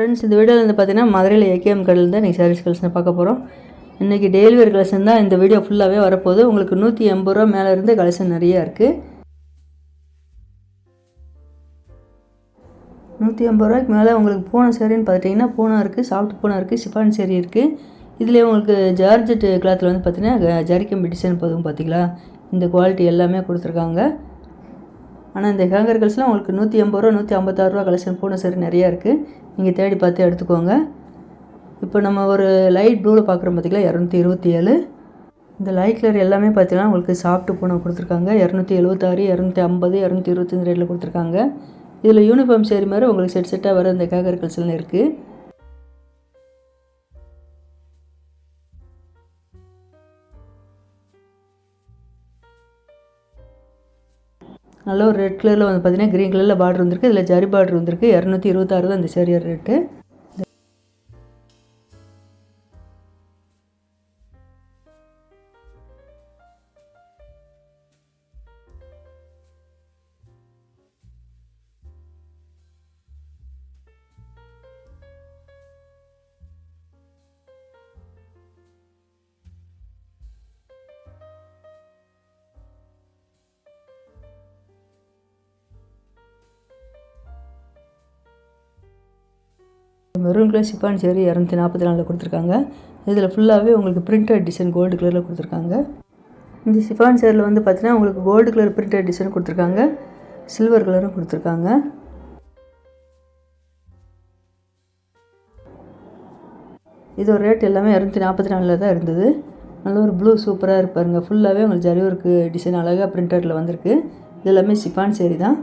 Friends, இந்த வீடியோவில் வந்து பார்த்தீங்கன்னா மதுரையில் ஏகேஎம் கடையில் தான் இன்றைக்கி சாரீஸ் கலெக்ஷன் பார்க்க போகிறோம். இன்றைக்கி டெய்லி வேர் கலெக்ஷன் தான் இந்த வீடியோ ஃபுல்லாகவே வரப்போகுது. உங்களுக்கு 180 ரூபா மேலே இருந்து கலெக்ஷன் நிறையா இருக்குது. 180 ரூபாய்க்கு மேலே உங்களுக்கு பூனை சேரீன்னு பார்த்துட்டிங்கன்னா பூனை இருக்குது, சாஃப்ட் பூனை இருக்குது, சிஃபான் சேரீ இருக்குது. இதிலே உங்களுக்கு ஜார்ஜெட் கிளாத்தில் வந்து பார்த்திங்கன்னா ஜரிகம்பி டிசைன் போதும். பார்த்திங்களா, இந்த குவாலிட்டி எல்லாமே கொடுத்துருக்காங்க. ஆனால் இந்த ஹேங்கர் கல்ஸ்லாம் உங்களுக்கு 180 ரூபா 156 ரூபா கலெக்ஷன் பூனை சேரீ நிறையா இருக்குது. நீங்கள் தேடி பார்த்து எடுத்துக்கோங்க. இப்போ நம்ம ஒரு லைட் ப்ளூவில் பார்க்குறோம் பார்த்திங்களா, 227. இந்த லைட் கலர் எல்லாமே பார்த்தீங்கன்னா உங்களுக்கு சாஃப்ட் பூனை கொடுத்துருக்காங்க. 276, 250, 225 ரேட்டில் கொடுத்துருக்காங்க. இதில் யூனிஃபார்ம் சேரீ மாதிரி உங்களுக்கு செட்டாக வர இந்த ஹேங்கர் கல்ஸ்லாம் இருக்குது. நல்ல ஒரு ரெட் கலரில் வந்து பார்த்தீங்கன்னா க்ரீன் கலரில் பார்டர் வந்திருக்கு. இதில் ஜரி பார்டர் வந்திருக்கு. 226 தான் இந்த sari rate. Maroon colour chiffon sari 244 கொடுத்துருக்காங்க. இதில் ஃபுல்லாகவே உங்களுக்கு பிரிண்டட் டிசைன் கோல்டு கலரில் கொடுத்துருக்காங்க. இந்த சிஃபான் சேரில் வந்து பார்த்தீங்கன்னா உங்களுக்கு கோல்டு கலர் பிரிண்டட் டிசைன் கொடுத்துருக்காங்க, சில்வர் கலரும் கொடுத்துருக்காங்க. இதோட ரேட் எல்லாமே 244 தான் இருந்தது. நல்ல ஒரு ப்ளூ சூப்பராக இருப்பாருங்க. ஃபுல்லாகவே உங்களுக்கு ஜரி ஒர்க்கு டிசைன் அழகாக பிரிண்டடில் வந்திருக்கு. இது எல்லாமே சிஃபான் சேரீ தான்.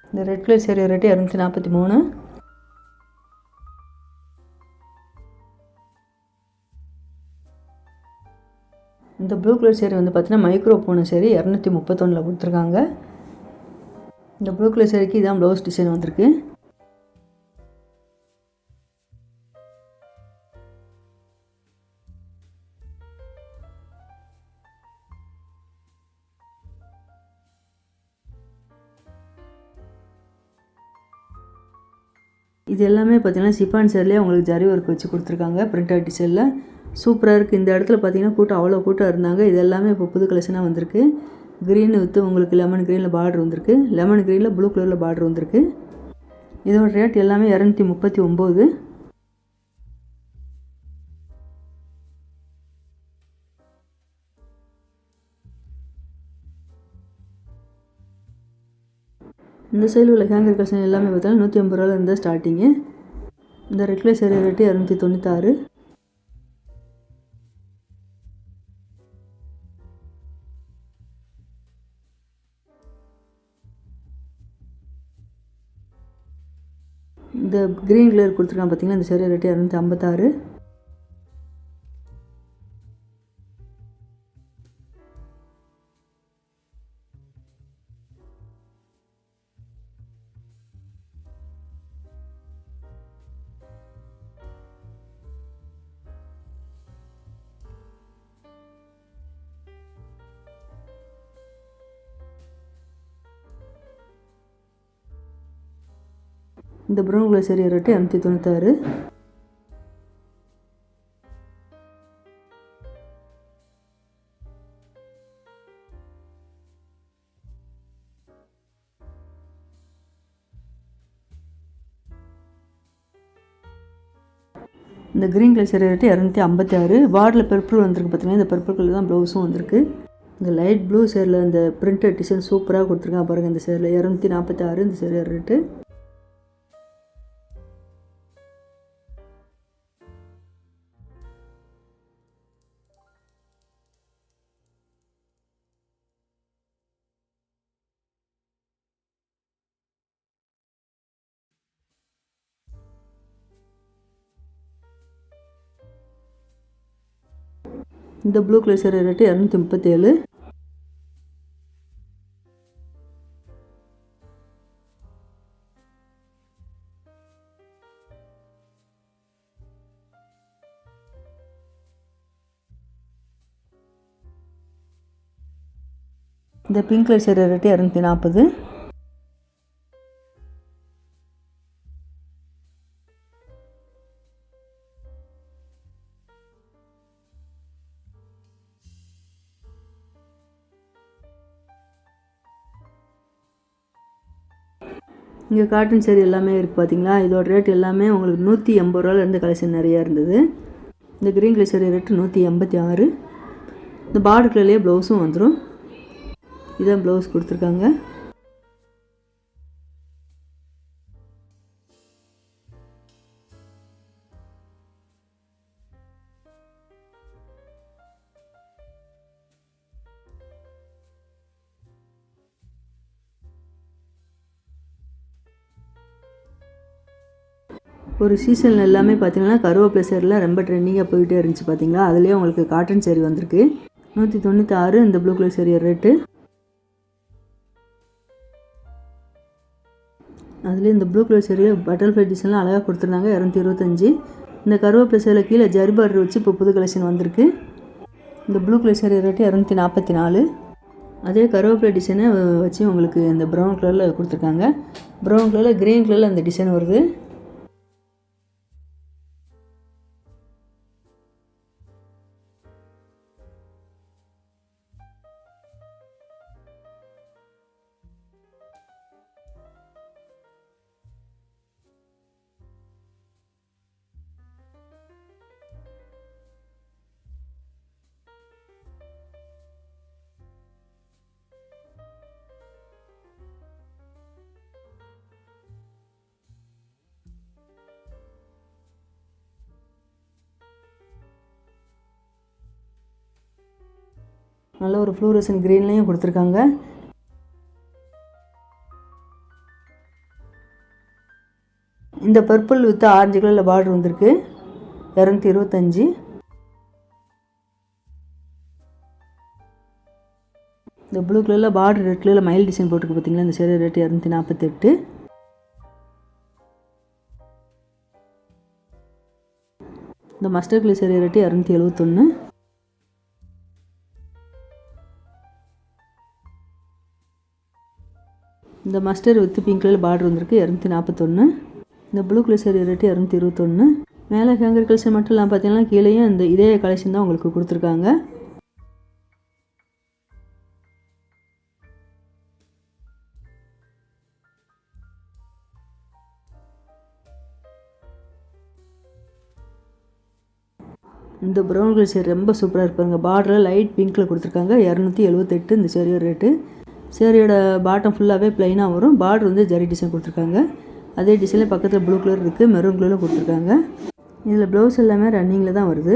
இந்த ரெட் கலர் சேரீ ரேட்டு 243. இந்த ப்ளூ கலர் சேரீ வந்து பார்த்தீங்கன்னா மைக்ரோ பூனை சேரீ 231 கொடுத்துருக்காங்க. இந்த ப்ளூ கலர் சேரீக்கு இதான் ப்ளவுஸ் டிசைன் வந்திருக்கு. இது எல்லாமே பார்த்தீங்கன்னா சிஃபான் சேரிலே உங்களுக்கு ஜரி ஒர்க் வச்சு கொடுத்துருக்காங்க பிரிண்டட் டிசைனில். சூப்பராக இருக்குது. இந்த இடத்துல பார்த்தீங்கன்னா கூட்டம் அவ்வளோ கூட்டம் இருந்தாங்க. இது எல்லாமே இப்போ புது கலெக்ஷனாக வந்திருக்கு. க்ரீன் வித்து உங்களுக்கு லெமன் க்ரீனில் பார்டர் வந்திருக்கு. லெமன் க்ரீனில் ப்ளூ கலரில் பார்டர் வந்திருக்கு. இதோட ரேட் எல்லாமே 239. இந்த சைடில் உள்ள ஹேங்கர் கலெக்ஷன் எல்லாமே பார்த்தீங்கன்னா 150 ரூபாயில் இருந்தால் ஸ்டார்டிங்கு. இந்த ரெட் கலர் சேரீ ரேட்டு 296. இந்த க்ரீன் கலர் கொடுத்துருக்காங்க பார்த்தீங்கன்னா இந்த சேரீ ரேட்டு 256. இந்த ப்ரௌன் கலர் சேரீ ரேட்டு 296. இந்த க்ரீன் கலர் சேரீ ரேட்டு 256. பார்டரில் பர்பிள் வந்திருக்கு பார்த்தீங்கன்னா, இந்த பர்பிள் கலர் தான் ப்ளவுஸும் வந்திருக்கு. இந்த லைட் ப்ளூ சேரில் இந்த பிரிண்டட் டிசைன் சூப்பராக கொடுத்துருக்காங்க பாருங்கள். இந்த சேரில் 246 இந்த சேரீ ரேட்டு. இந்த ப்ளூ கலர் சேரீ ரேட்டு 237. இந்த பிங்க் கலர் சேரீ ரேட்டு 240. இங்கே காட்டன் சேரீ எல்லாமே இருக்குது பார்த்தீங்களா. இதோட ரேட் எல்லாமே உங்களுக்கு 180 ரூபாலேருந்து கலெக்ஷன் நிறையா இருந்தது. இந்த க்ரீன் கலர் சேரீ ரேட்டு 186. இந்த பார்டர் கலர்லேயே ப்ளவுஸும் வந்துடும். இதான் ப்ளவுஸ் கொடுத்துருக்காங்க. ஒரு சீசன் எல்லாமே பார்த்தீங்கன்னா கருவேப்பிலை சேரீலாம் ரொம்ப ட்ரெண்டிங்காக போயிட்டே இருந்துச்சு பார்த்தீங்களா. அதுலேயே உங்களுக்கு காட்டன் சேரீ வந்திருக்கு. 196 இந்த ப்ளூ கலர் சேரீ ரேட்டு. அதுலேயே இந்த ப்ளூ கலர் சேரீ பட்டர்ஃப்ளை டிசைன்லாம் அழகாக கொடுத்துருந்தாங்க. 225. இந்த கருவேப்பிலை சேரீ கீழே ஜரி பார்டர் வச்சு இப்போ புது கலெக்ஷன் வந்திருக்கு. இந்த ப்ளூ கலர் சேரீ ரேட்டு 244. அதே கருவேப்பிலை டிசைனை வச்சு உங்களுக்கு இந்த ப்ரௌன் கலரில் கொடுத்துருக்காங்க. ப்ரௌன் கலரில் க்ரீன் கலரில் அந்த டிசைன் வருது. நல்ல ஒரு ஃப்ளூரசன் க்ரீன்லேயும் கொடுத்துருக்காங்க. இந்த பர்பிள் வித் ஆரஞ்சு கலரில் பார்டர் வந்திருக்கு. 225. இந்த ப்ளூ கலரில் பார்டர் ரெட் கலரில் மயில் டிசைன் போட்டிருக்கு பார்த்தீங்களா. இந்த சேரீ ரேட்டு 248. இந்த மஸ்டர்ட் கலர் சேரீ ரேட்டு 271. இந்த mustard with pink colour border வந்திருக்கு. 241. இந்த ப்ளூ கலர் சேரீ ரேட்டு 221. மேலே ஹேங்கர் கலெக்ஷன் மட்டும் இல்லாமல் பார்த்தீங்கன்னா கீழேயும் இந்த இதே கலெக்ஷன் தான் உங்களுக்கு கொடுத்துருக்காங்க. இந்த ப்ரௌன் கலர் சேரீ ரொம்ப சூப்பராக இருப்பாங்க. பார்டரில் லைட் பிங்க்கில் கொடுத்துருக்காங்க. 278 இந்த சேரீயோட ரேட்டு. சேரீயோட பாட்டம் ஃபுல்லாகவே ப்ளைனாக வரும். பார்டர் வந்து ஜரி டிசைன் கொடுத்துருக்காங்க. அதே டிசைனில் பக்கத்தில் ப்ளூ கலர் இருக்குது, மெரூன் கலரில் கொடுத்துருக்காங்க. இதில் ப்ளவுஸ் எல்லாமே ரன்னிங்கில் தான் வருது.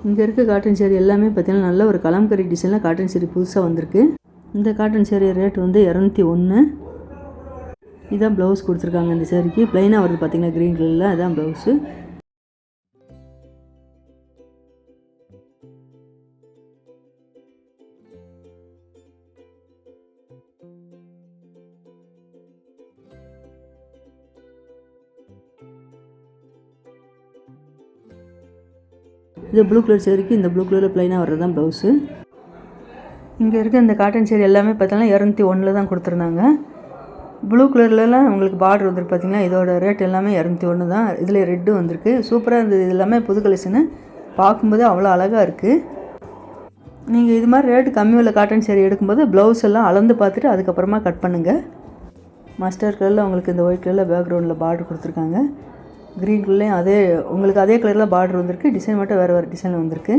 இங்கே இருக்க காட்டன் சேரீ எல்லாமே பார்த்தீங்கன்னா நல்ல ஒரு கலம்கரி டிசைனில் காட்டன் சேரீ புதுசாக வந்திருக்கு. இந்த காட்டன் சேரீ ரேட் வந்து 201. இதுதான் ப்ளவுஸ் கொடுத்துருக்காங்க. இந்த சேரீக்கு ப்ளைனாக வருது பார்த்தீங்கன்னா க்ரீன் கலரில். அதுதான் ப்ளவுஸு. இது ப்ளூ கலர் சேரீக்கு இந்த ப்ளூ கலரில் ப்ளைனாக வர்றது தான் ப்ளவுஸு. இங்கே இருக்க இந்த காட்டன் சேரீ எல்லாமே பார்த்தோன்னா 201 தான் கொடுத்துருந்தாங்க. ப்ளூ கலர்லலாம் உங்களுக்கு பார்டர் வந்துருக்கு பார்த்தீங்களா, இதோட ரேட் எல்லாமே 201 தான். இதில் ரெட்டு வந்திருக்கு. சூப்பராக இருந்தது. இது எல்லாமே புது கலெக்ஷனு. பார்க்கும்போது அவ்வளோ அழகாக இருக்குது. நீங்கள் இது மாதிரி ரேட்டு கம்மி உள்ள காட்டன் சேரீ எடுக்கும்போது ப்ளவுஸ் எல்லாம் அளந்து பார்த்துட்டு அதுக்கப்புறமா கட் பண்ணுங்கள். மஸ்டர்ட் கலரில் உங்களுக்கு இந்த ஒயிட் கலரில் பேக்ரவுண்டில் பார்டர் கொடுத்துருக்காங்க. க்ரீன் கலர்லேயும் உங்களுக்கு அதே கலரில் பார்டர் வந்திருக்கு. டிசைன் மட்டும் வேறு வேறு டிசைன் வந்திருக்கு.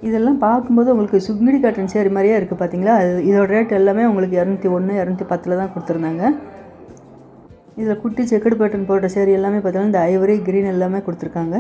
இதெல்லாம் பார்க்கும்போது உங்களுக்கு சுங்கிடி காட்டன் சேரீ மாதிரியே இருக்குது பார்த்தீங்களா. இதோட ரேட் எல்லாமே உங்களுக்கு 201, 210 தான் கொடுத்துருந்தாங்க. இதில் குட்டி செக்குடு பேட்டர்ன் போட்ட சேரீ எல்லாமே பார்த்தீங்கன்னா இந்த ஐவரி க்ரீன் எல்லாமே கொடுத்துருக்காங்க.